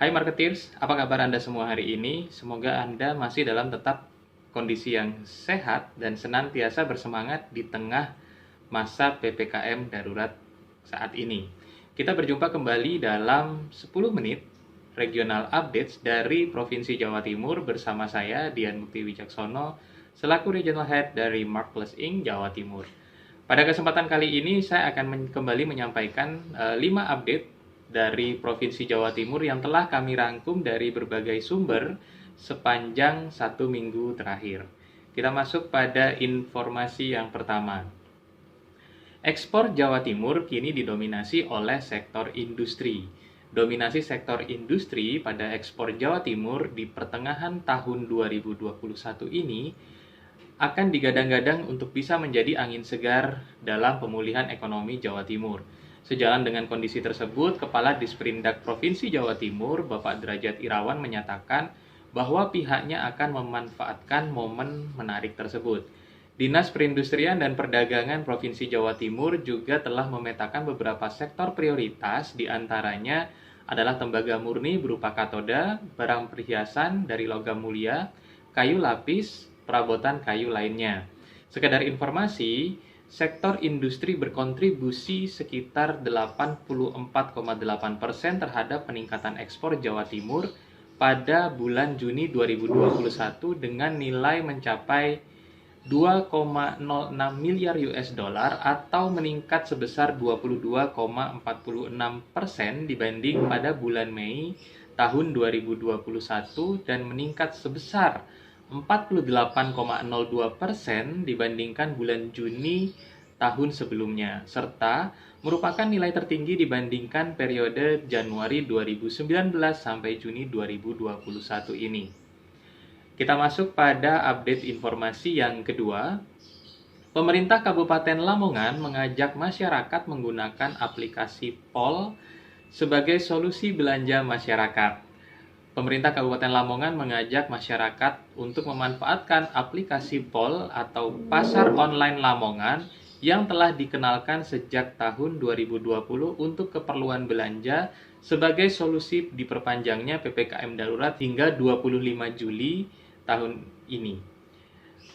Hai marketeers, apa kabar Anda semua hari ini? Semoga Anda masih dalam tetap kondisi yang sehat dan senantiasa bersemangat di tengah masa PPKM darurat saat ini. Kita berjumpa kembali dalam 10 menit regional updates dari Provinsi Jawa Timur bersama saya Dian Mukti Wicaksono selaku Regional Head dari Marketplace Inc. Jawa Timur. Pada kesempatan kali ini saya akan kembali menyampaikan 5 update dari Provinsi Jawa Timur yang telah kami rangkum dari berbagai sumber sepanjang 1 minggu terakhir. Kita masuk pada informasi yang pertama. Ekspor Jawa Timur kini didominasi oleh sektor industri. Dominasi sektor industri pada ekspor Jawa Timur di pertengahan tahun 2021 ini akan digadang-gadang untuk bisa menjadi angin segar dalam pemulihan ekonomi Jawa Timur. Sejalan dengan kondisi tersebut, Kepala Disperindak Provinsi Jawa Timur, Bapak Derajat Irawan menyatakan bahwa pihaknya akan memanfaatkan momen menarik tersebut. Dinas Perindustrian dan Perdagangan Provinsi Jawa Timur juga telah memetakan beberapa sektor prioritas, diantaranya adalah tembaga murni berupa katoda, barang perhiasan dari logam mulia, kayu lapis, perabotan kayu lainnya. Sekedar informasi, sektor industri berkontribusi sekitar 84,8% terhadap peningkatan ekspor Jawa Timur pada bulan Juni 2021 dengan nilai mencapai 2,06 miliar US dollar atau meningkat sebesar 22,46% dibanding pada bulan Mei tahun 2021 dan meningkat sebesar 48,02% dibandingkan bulan Juni tahun sebelumnya, serta merupakan nilai tertinggi dibandingkan periode Januari 2019 sampai Juni 2021 ini. Kita masuk pada update informasi yang kedua. Pemerintah Kabupaten Lamongan mengajak masyarakat menggunakan aplikasi POL sebagai solusi belanja masyarakat. Pemerintah Kabupaten Lamongan mengajak masyarakat untuk memanfaatkan aplikasi POL atau Pasar Online Lamongan yang telah dikenalkan sejak tahun 2020 untuk keperluan belanja sebagai solusi diperpanjangnya PPKM darurat hingga 25 Juli tahun ini.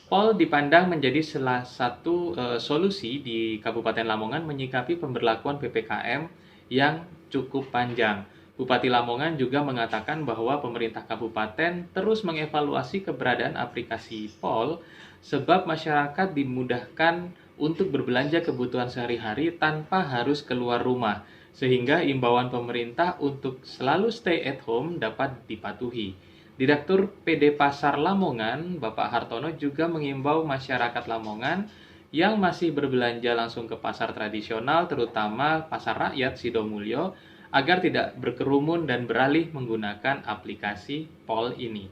POL dipandang menjadi salah satu solusi di Kabupaten Lamongan menyikapi pemberlakuan PPKM yang cukup panjang. Bupati Lamongan juga mengatakan bahwa pemerintah kabupaten terus mengevaluasi keberadaan aplikasi POL sebab masyarakat dimudahkan untuk berbelanja kebutuhan sehari-hari tanpa harus keluar rumah, sehingga imbauan pemerintah untuk selalu stay at home dapat dipatuhi. Direktur PD Pasar Lamongan, Bapak Hartono juga mengimbau masyarakat Lamongan yang masih berbelanja langsung ke pasar tradisional, terutama Pasar Rakyat Sidomulyo, agar tidak berkerumun dan beralih menggunakan aplikasi POL ini.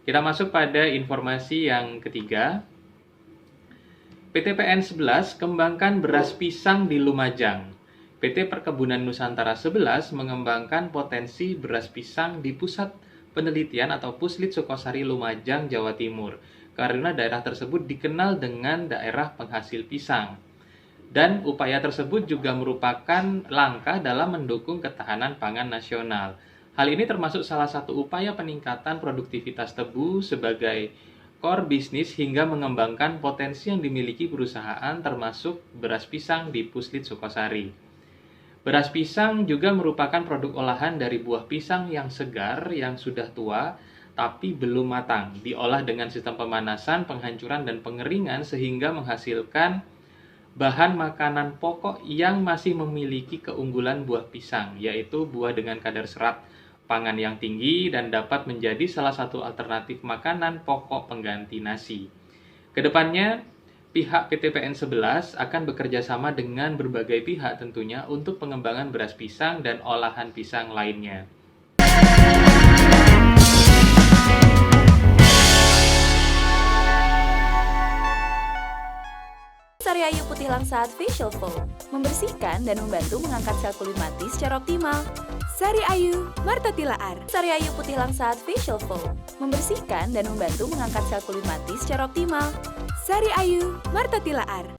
Kita masuk pada informasi yang ketiga. PT PN 11 kembangkan beras pisang di Lumajang. PT Perkebunan Nusantara 11 mengembangkan potensi beras pisang di Pusat Penelitian atau Puslit Sukosari Lumajang, Jawa Timur, karena daerah tersebut dikenal dengan daerah penghasil pisang. Dan upaya tersebut juga merupakan langkah dalam mendukung ketahanan pangan nasional. Hal ini termasuk salah satu upaya peningkatan produktivitas tebu sebagai core bisnis hingga mengembangkan potensi yang dimiliki perusahaan termasuk beras pisang di Puslit Sukosari. Beras pisang juga merupakan produk olahan dari buah pisang yang segar yang sudah tua tapi belum matang, diolah dengan sistem pemanasan, penghancuran, dan pengeringan sehingga menghasilkan bahan makanan pokok yang masih memiliki keunggulan buah pisang, yaitu buah dengan kadar serat pangan yang tinggi dan dapat menjadi salah satu alternatif makanan pokok pengganti nasi. Kedepannya, pihak PT PN 11 akan bekerja sama dengan berbagai pihak tentunya untuk pengembangan beras pisang dan olahan pisang lainnya. Sari Ayu Putih Langsat Facial Foam membersihkan dan membantu mengangkat sel kulit mati secara optimal. Sari Ayu Marta Tilaar. Sari Ayu Putih Langsat Facial Foam membersihkan dan membantu mengangkat sel kulit mati secara optimal. Sari Ayu Marta Tilaar.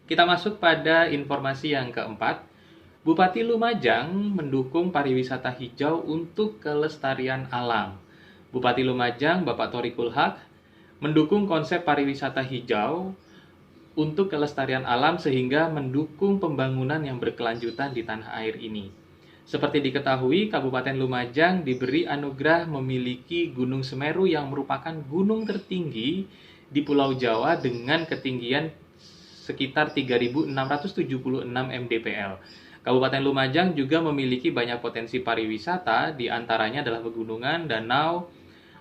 Kita masuk pada informasi yang keempat. Bupati Lumajang mendukung pariwisata hijau untuk kelestarian alam. Bupati Lumajang, Bapak Thoriqul Haq, mendukung konsep pariwisata hijau untuk kelestarian alam sehingga mendukung pembangunan yang berkelanjutan di tanah air ini. Seperti diketahui, Kabupaten Lumajang diberi anugerah memiliki Gunung Semeru yang merupakan gunung tertinggi di Pulau Jawa dengan ketinggian sekitar 3.676 mdpl. Kabupaten Lumajang juga memiliki banyak potensi pariwisata, di antaranya adalah pegunungan, danau,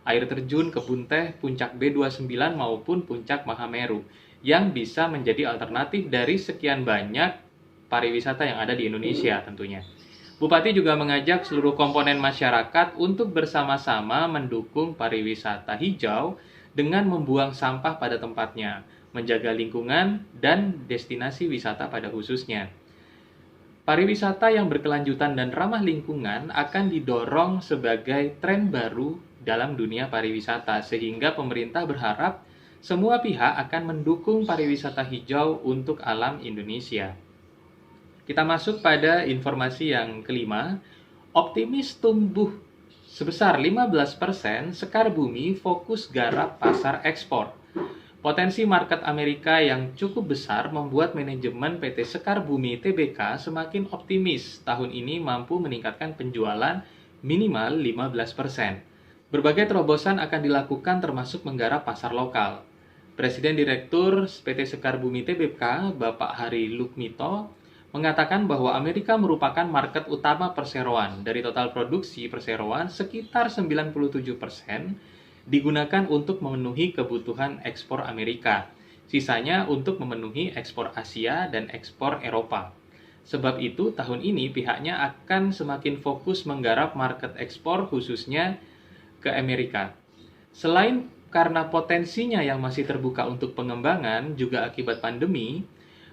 air terjun, kebun teh, puncak B29 maupun puncak Mahameru, yang bisa menjadi alternatif dari sekian banyak pariwisata yang ada di Indonesia tentunya. Bupati juga mengajak seluruh komponen masyarakat untuk bersama-sama mendukung pariwisata hijau dengan membuang sampah pada tempatnya, menjaga lingkungan, dan destinasi wisata pada khususnya. Pariwisata yang berkelanjutan dan ramah lingkungan akan didorong sebagai tren baru dalam dunia pariwisata, sehingga pemerintah berharap semua pihak akan mendukung pariwisata hijau untuk alam Indonesia. Kita masuk pada informasi yang kelima. Optimis tumbuh sebesar 15%, Sekar Bumi fokus garap pasar ekspor. Potensi market Amerika yang cukup besar membuat manajemen PT Sekar Bumi Tbk semakin optimis tahun ini mampu meningkatkan penjualan minimal 15%. Berbagai terobosan akan dilakukan termasuk menggarap pasar lokal. Presiden Direktur PT Sekar Bumi Tbk, Bapak Hari Lukmito, mengatakan bahwa Amerika merupakan market utama perseroan. Dari total produksi perseroan, sekitar 97% digunakan untuk memenuhi kebutuhan ekspor Amerika. Sisanya untuk memenuhi ekspor Asia dan ekspor Eropa. Sebab itu, tahun ini pihaknya akan semakin fokus menggarap market ekspor khususnya ke Amerika. Selain karena potensinya yang masih terbuka untuk pengembangan, juga akibat pandemi,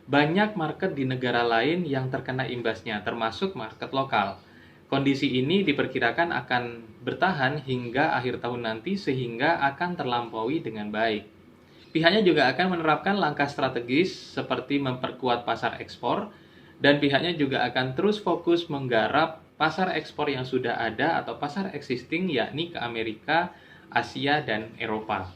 banyak market di negara lain yang terkena imbasnya, termasuk market lokal. Kondisi ini diperkirakan akan bertahan hingga akhir tahun nanti sehingga akan terlampaui dengan baik. Pihaknya juga akan menerapkan langkah strategis seperti memperkuat pasar ekspor, dan pihaknya juga akan terus fokus menggarap pasar ekspor yang sudah ada atau pasar existing, yakni ke Amerika, Asia, dan Eropa.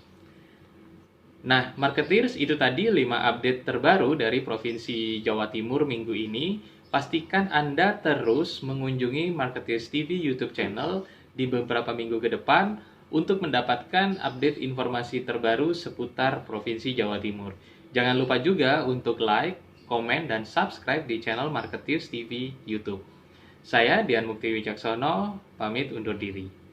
Nah, Marketeers, itu tadi 5 update terbaru dari Provinsi Jawa Timur minggu ini. Pastikan Anda terus mengunjungi Marketeers TV YouTube channel di beberapa minggu ke depan untuk mendapatkan update informasi terbaru seputar Provinsi Jawa Timur. Jangan lupa juga untuk like, komen, dan subscribe di channel Marketeers TV YouTube. Saya Dian Mukti Wicaksono, pamit undur diri.